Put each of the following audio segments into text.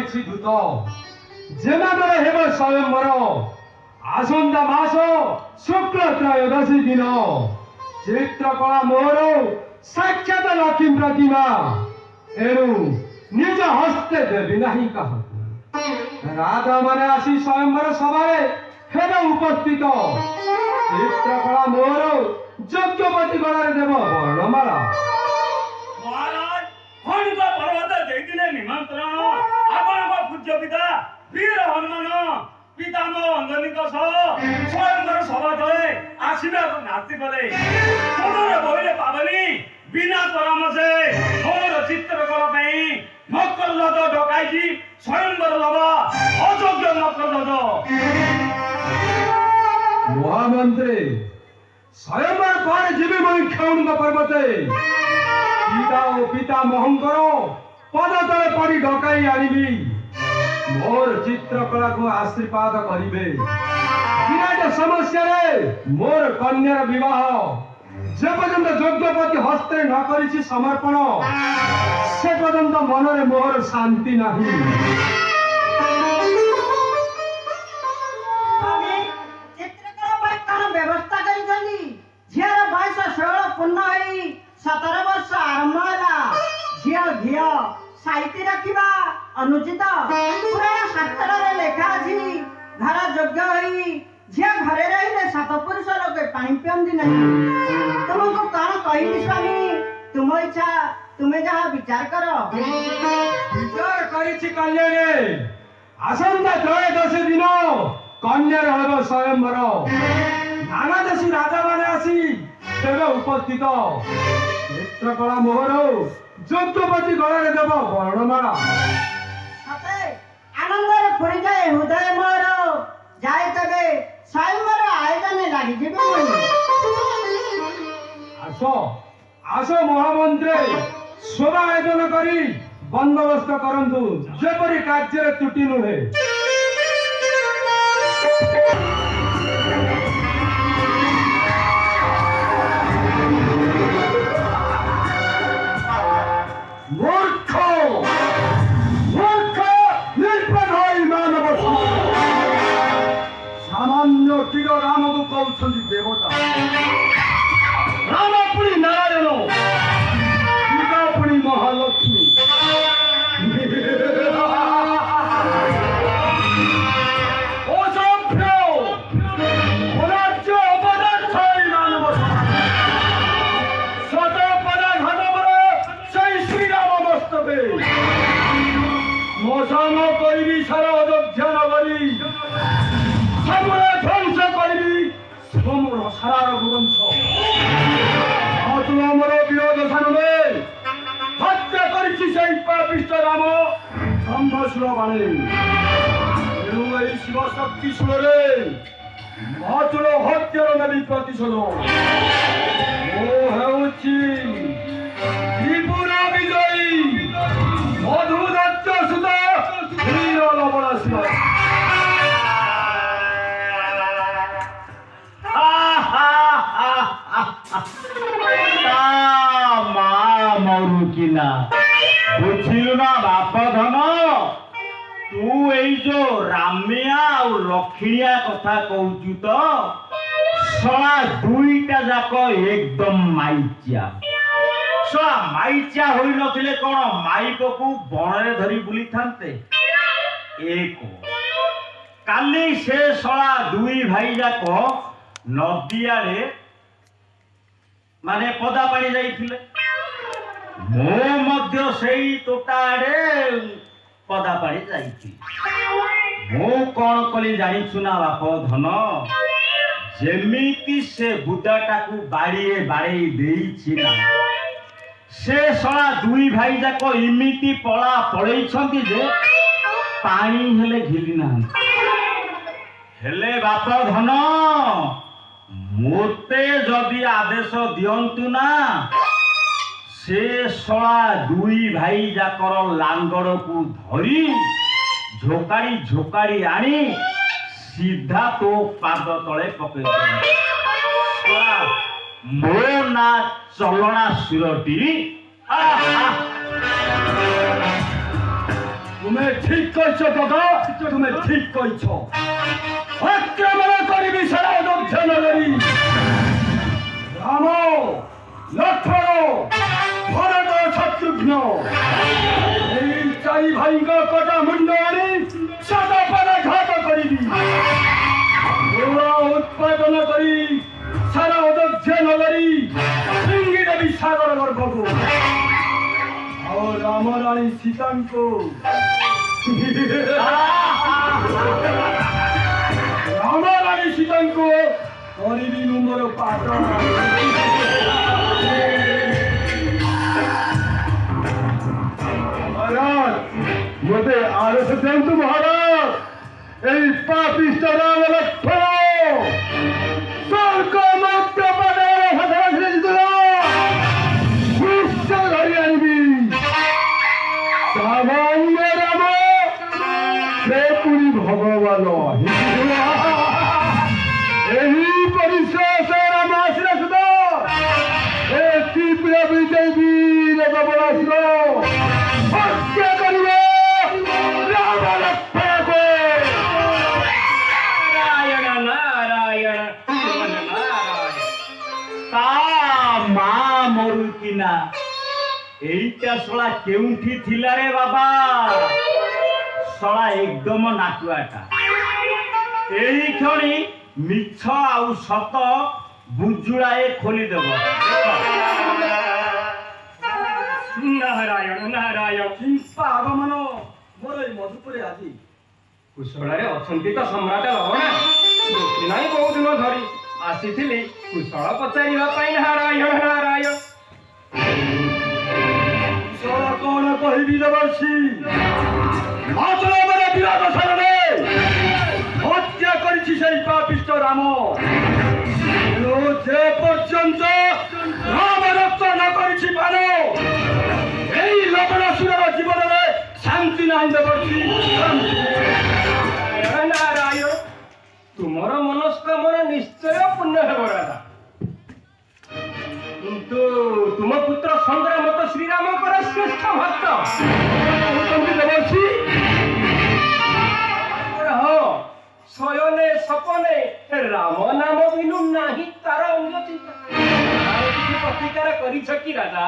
ପକାଇଛି ଦୂତ ଯେମାନେ ହେବ ସ୍ୱୟଂବର ଆସନ୍ତା ମାସ ଶୁକ୍ଳ ତ୍ରୟୋଦଶୀ ଦିନ ଚିତ୍ରକଳା ମୋର ସାକ୍ଷାତ ଲକ୍ଷ୍ମୀ ପ୍ରତିମା ଏଣୁ ନିଜ ହସ୍ତେ ଦେବି ନାହିଁ କାହାକୁ ରାଜା ମାନେ ଆସି ସ୍ୱୟଂବର ସଭାରେ ହେବେ ଉପସ୍ଥିତ ଚିତ୍ରକଳା ମୋର ଯଜ୍ଞପତି ଗଳାରେ ଦେବ ବର୍ଣ୍ଣମାଳା ମହାରାଜ ଖଣ୍ଡିକ ପର୍ବତ ଦେଇଥିଲେ ନିମନ୍ତ୍ରଣ ଆପଣଙ୍କ ପୂଜ୍ୟ ପିତା ବୀର ହନୁମାନ ପିତାମହ ଅଞ୍ଜନୀଙ୍କ ସହ ସ୍ୱୟଂବର ସଭା ତଳେ ଆସିବାକୁ ନାସ୍ତି କଲେ ମନର ବହିରେ ପାବନି ବିନା ପରାମର୍ଶେ ମୋର ଚିତ୍ରକଳା ପାଇଁ ମକରଧ୍ୱଜ ଡକାଇଛି ସ୍ୱୟଂବର ଲବା ଅଯୋଗ୍ୟ ମକରଧ୍ୱଜ ମହାମନ୍ତ୍ରୀ ସ୍ୱୟଂବର ପରେ ଯିବି ମୁଁ ଖଣ୍ଡିକ ପର୍ବତେ ପିତା ଓ ପିତାମହଙ୍କର ପଦ ତଳେ ପଡ଼ି ଡକାଇ ଆଣିବି ମୋର ଚିତ୍ରକଳାକୁ ଆଶୀର୍ବାଦ କରିବେ ବିରାଟ ସମସ୍ୟାରେ ମୋର କନ୍ୟାର ବିବାହ যে পর্যন্ত যজ্ঞপতি হস্তে ন করেছি সমর্পণ সে পর্যন্ত মনের মোর শান্তি নাহি ব্যবস্থা করেছি ঝিয়ার বয়স 16 পূর্ণ হই 17 বর্ষ আরম্ভ হলা ঝিও ঝিও সাইতি রাখিবা অনুচিত পুরাণ শাস্ত্ରରେ লেখা ଅଛି ଘର ଯୋଗ୍ୟ ହୋଇ ଝିଅ ଘରେ ରହିଲେ ସାତ ପୁରୁଷ ଲୋକେ ପାଣି ପିଅନ୍ତି ନାହିଁ ତୁମକୁ କଣ କହିବି ସ୍ୱାମୀ ତୁମ ଇଚ୍ଛା ତୁମେ ଯାହା ବିଚାର କର ବିଚାର କରିଛି କଲ୍ୟାଣୀ ଆସନ୍ତା ତ୍ରୟୋଦଶୀ ଦିନ କନ୍ୟାର ହେବ ସ୍ୱୟଂବର ନାନା ଦେଶୀ ରାଜାମାନେ ଆସି ତେବେ ଉପସ୍ଥିତ ଚିତ୍ରକଳା ମୋହର ଯଜ୍ଞପତି ଗଳାରେ ଦେବ ବର୍ଣ୍ଣମାଳା ସତେ ଆନନ୍ଦରେ ପୁରିଯାଏ ହୃଦୟ ମୋର ଯାଏ ତେବେ ସ୍ୱୟଂବର ଆୟୋଜନରେ ଲାଗିଯିବି ଆସ ଆସ ମହାମନ୍ତ୍ରୀ ଶୋଭା ଆୟୋଜନ କରି ବନ୍ଦୋବସ୍ତ କରନ୍ତୁ ଯେପରି କାର୍ଯ୍ୟରେ ତ୍ରୁଟି ନୁହେଁ মূর্খ মূর্খ নির্বোধ ମାନବ ସାମାନ୍ୟ ଟିର ରାମକୁ କହୁଛନ୍ତି ଦେବତା ରାମ ପୁଣି ନାରାୟଣ ପିତା ପୁଣି ମହାଲକ୍ଷ୍ମୀ ଅସଭ୍ୟ ଅରାଜ୍ୟ ଅପଦାର୍ଥ ଏଇ ମାନବ ସତ ପଦାଘାତର ସେଇ ଶ୍ରୀରାମ ମସ୍ତକେ ଶ୍ମଶାନ କରିବି ସାରା ଅଯୋଧ୍ୟା ନଗରୀ ସବୁବେଳେ ଧ୍ୱଂସ କରିବି ସମର ସାରା ରଘୁବଂଶ ଆମର ବିରୋଧ ସାନରେ ହତ୍ୟା କରିଛି ସେଇ ପାପିଷ୍ଟ ରାମ ବ୍ରହ୍ମଶୂଳ ବାଣୀ ତେଣୁ ଏଇ ଶିବ ଶକ୍ତି ଶୂଳରେ ମହାଚୂଳ ହତ୍ୟାର ନେବି ପ୍ରତିଶୋଧ ମୁଁ ହେଉଛି ତ୍ରିପୁର ବିଜୟୀ ମଧୁଦତ୍ତ ସୁତ ବୀର ଲବଣ ଶିବ মরুকিনা বুঝিলু না বাপ ধন তু এই যে রামিয়া আর লক্ষিণিয়া কথা কହୁଛୁ ତ শলা দুইটা যাক একদম মাইচিয়া শলা মাইচিয়া হই নথিলে কোন মাইকକୁ বଣରେ ধরি বুলি থানতে এক কালি সে শলা দুই ভাই যাক নদী আড়ে মানে পদা পানি যাইଥିଲେ ମୁଁ ମଧ୍ୟ ସେଇ ତୋଟା ଆଡେ ପଦା ପାଣି ଯାଇଛି ମୁଁ କଣ କଲି ଜାଣିଛୁ ନା ବାପ ଧନ ଯେମିତି ସେ ବୁଦାଟାକୁ ବାଡ଼ିଏ ବାଡ଼େଇ ଦେଇଛି ନା ସେ ଶଳା ଦୁଇ ଭାଇ ଯାକ ଏମିତି ପଳା ପଳେଇଛନ୍ତି ଯେ ପାଣି ହେଲେ ଘିଲି ନାହାନ୍ତି ହେଲେ ବାପ ଧନ ମୋତେ ଯଦି ଆଦେଶ ଦିଅନ୍ତୁ ନା ସେ ଶଳା ଦୁଇ ଭାଇ ଯାକର ଲାଙ୍ଗଡକୁ ଧରି ଝୋକାଡ଼ି ଝୋକାଡ଼ି ଆଣି ସିଧା ତୋ ପାଦ ତଳେ ପକେଇ ମୋ ନା ଚଲଣା ସୁରଟି তুমি ঠিক কইছ দাদা, তুমি ঠিক কইছ। আক্রমণ করিবি সারা অযোধ্যা নগরী। রাম, লক্ষ্মণ, ভরত, শত্রুঘ্ন এই চারি ভাইঙ্গ কটা মুন্ড আনি সাদা পাড়া ঘাত করিবি। গোড়া উৎপাদন করি সারা অযোধ্যা নগরী সিঙ্গি দেবী সাগর গর্ভকু। আর রাম রানী সীতাঙ্কু রাম রানী সীতাঙ্কু କରିବି ମୁଁ ମୋର ପାଦ। ମହାରାଜ ମୋତେ ଆଦେଶ ଦିଅନ୍ତୁ ମହାରାଜ, এই পাপিষ্ট রাম লক্ষ্মণ স্বর্গ মুক্ত পদের ভাষা বিশ্ব ধরি আনিবি। সামান্য রাম সে পুরী ভগবান। ଏହି ପରିଶେଷ ରାମ ଆସିଲା ସୁଧ ଏ ତୀବ୍ର ବିଜୟ ବୀର ଗବଳାସୁର ହତ୍ୟା କରିବେ ରାମ ଲକ୍ଷ୍ମଣକୁ। ନାରାୟଣ ନାରାୟଣ ନାରାୟଣ। ତା ମା ମରୁକିନା এইটা শলা কেউঠি থিলা রে বাবা? শলা একদম নাটুয়াটা। এই ক্ষণি মিছ আউ সত বুজুড়ায়ে খোলিদেব। ନାରାୟଣ ନାରାୟଣ ଚିମ୍ପା ଆଗମନ ମୋର ଏଇ ମଧୁପୁରେ ଆଜି। କୁଶଳରେ ଅଛନ୍ତି ତ ସମ୍ରାଟ ଲବଣା? ଦେଖି ନାହିଁ ବହୁ ଦିନ ଧରି ଆସିଥିଲି କୁଶଳ ପଚାରିବା ପାଇଁ। ନାରାୟଣ ନାରାୟଣ। କୁଶଳ କଣ କହିବି ଦେବର୍ଷି? ମାତୃଭୂମିର ବିରାଟ ସାଗରେ হত্যা করেছি সেই পাপিষ্ট রাম। যে পর্যন্ত রাম রক্ত না করেছি পান এই লবণাসুরের জীবনে শান্তি নাই দেবর্ষি। নারায়ণ, ତୁମର ମନସ୍କାମନା ନିଶ୍ଚୟ ପୂର୍ଣ୍ଣ ହେବ ରାଜା। କିନ୍ତୁ ତୁମ ପୁତ୍ର ସଂଗ୍ରାମ ତ ଶ୍ରୀରାମଙ୍କର ଶ୍ରେଷ୍ଠ ଭକ୍ତ। দেবর্ষি শয়নে সপনে রাম নাম বিনু ନାହିଁ ତାର ଅନ୍ୟ ଚିନ୍ତା। ତାର କିଛି ପ୍ରତିକାର କରିଛ କି ରାଜା?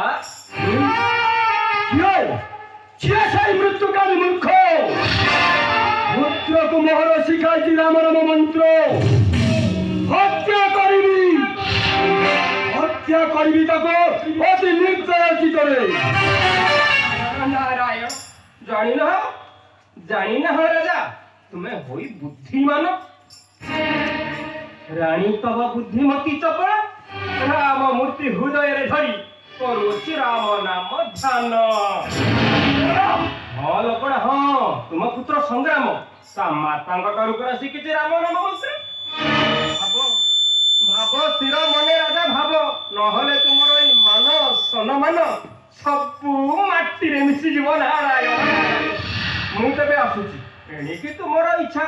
সেই মৃত্যুকালী মূর্খ পুত্রକୁ মোহর শিখাইছি রাম নাম মন্ত্র। হত্যা করিবি তাকে অতি নির্দয় চিত্তরে। ନାରାୟଣ, ଜାଣିନାହ ରାଜା, ତୁମେ ହୋଇ ବୁଦ୍ଧିମାନ। ରାଣୀ ତବ ବୁଦ୍ଧିମତୀ ଚପଳ ରାମ ମୂର୍ତ୍ତି ହୃଦୟରେ ଧରି କରୁଅଛି ରାମ ନାମ ଧ୍ୟାନ। ହଁ ଲୋକଡ଼ା, ହଁ ତୁମ ପୁତ୍ର ସଂଗ୍ରାମ ତା ମାତାଙ୍କ ଠାରୁ ପରା ଶିଖିଛି ରାମ ନାମ ମନ୍ତ୍ର। ଭାବ ସ୍ଥିର ମନେ ରାଜା ଭାବ, ନହେଲେ ତୁମର ଏଇ ମାନ ସମ୍ମାନ ସବୁ ମାଟିରେ ମିଶିଯିବ। ନାରାୟଣ, ମୁଁ ତେବେ ଆସୁଛି। ଏଣିକି ତୁମର ଇଚ୍ଛା,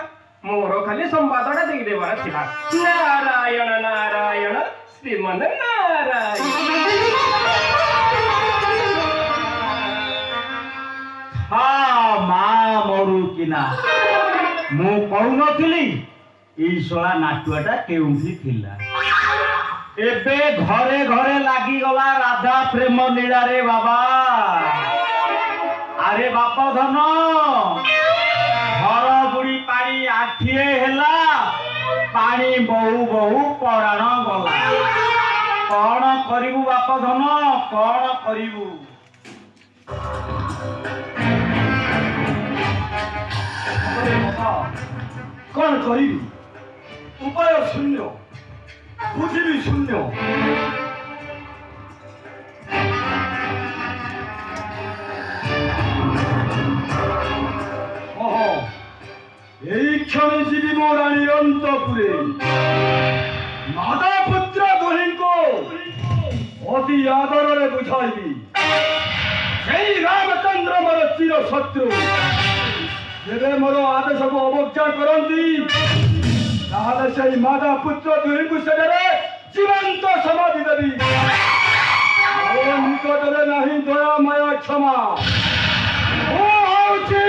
ମୋର ଖାଲି ସମ୍ବାଦଟା ଦେଇଦେବାର ଥିଲା। ନାରାୟଣ ନାରାୟଣ ଶ୍ରୀମନ ନାରାୟଣ। ମା ମରୁକିନା ମୁଁ କହୁନଥିଲି ଏଇ ଶଳା ନାଟୁଆଟା କେଉଁଠି ଥିଲା? ଏବେ ଘରେ ଘରେ ଲାଗିଗଲା ରାଧା ପ୍ରେମ ଲୀଳାରେ ବାବା। ଆରେ ବାପ ଧନ ଘର ବୁଡ଼ି ପାଣି ଆଠିଏ ହେଲା, ପାଣି ବହୁ ବହୁ ପରାଣ ଗଲା। କଣ କରିବୁ ବାପ ଧନ, କଣ କରିବୁ? କଣ କରିବି? ଉପାୟ ଶୂନ୍ୟ, ବୁଝିବି ଶୂନ୍ୟ। এই ক্ষণে ଯିବି ମୋ ରାଣୀ ଅନ୍ତପୁରେ। ମାତା ପୁତ୍ର ଦୁହିଁଙ୍କୁ ଅତି ଆଦରରେ ବୁଝାଇବି। ସେଇ ରାମଚନ୍ଦ୍ର ମୋର ଚିର ଶତ୍ରୁ ଯେବେ ମୋର ଆଦେଶକୁ ଅବଜ୍ଞା କରନ୍ତି, ତାହେଲେ ସେଇ ମାତା ପୁତ୍ର ଦୁହିଁଙ୍କୁ ସେଠାରେ ଜୀବନ୍ତ ସମାଧି ଦେବି। ମୋ ନିକଟରେ ନାହିଁ ଦୟାମୟ କ୍ଷମା। ମୁଁ ହେଉଛି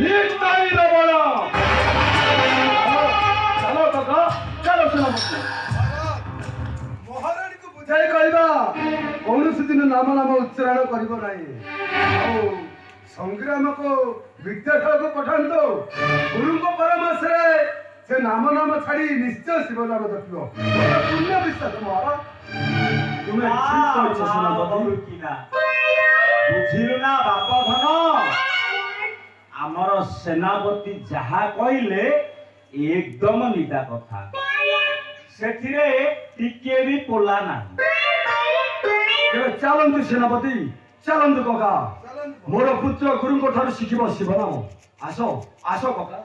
ନିଶ୍ଚୟ ଲବଣ। ଚାଲ କକା, ଚାଲ ସେନାପତି। ମହାରାଣୀକୁ ବୁଝାଇ କହିବା କୌଣସି ଦିନ ନାମ ଉଚ୍ଚାରଣ କରିବ ନାହିଁ। ଆଉ ସଂଗ୍ରାମକୁ ବିଦ୍ୟାଳୟକୁ ପଠାନ୍ତୁ। ଗୁରୁଙ୍କ ପରାମର୍ଶରେ ସେ ନାମ ଛାଡି ନିଶ୍ଚୟ ଶିବ ନାମ ଜପିବ। ପୁଣ୍ୟ ବିଶ୍ୱାସ ମହାରାଜ। ତୁମେ ଠିକ କହିଛ ସେନାପତି। ବୁଝିଲୁ ନା ବାପ ଧନ, ଆମର ସେନାପତି ଯାହା କହିଲେ ଏକଦମ ନିଦା କଥା, ସେଥିରେ ଟିକେ ବି ପୋଲା ନାହିଁ। ତେବେ ଚାଲନ୍ତୁ ସେନାପତି, ଚାଲନ୍ତୁ କକା। ଚାଲନ୍ତୁ। ମୋର ପୁତ୍ର ଗୁରୁଙ୍କ ଠାରୁ ଶିଖିବ ଶିବ ନାମ। ଆସ ଆସ କକା।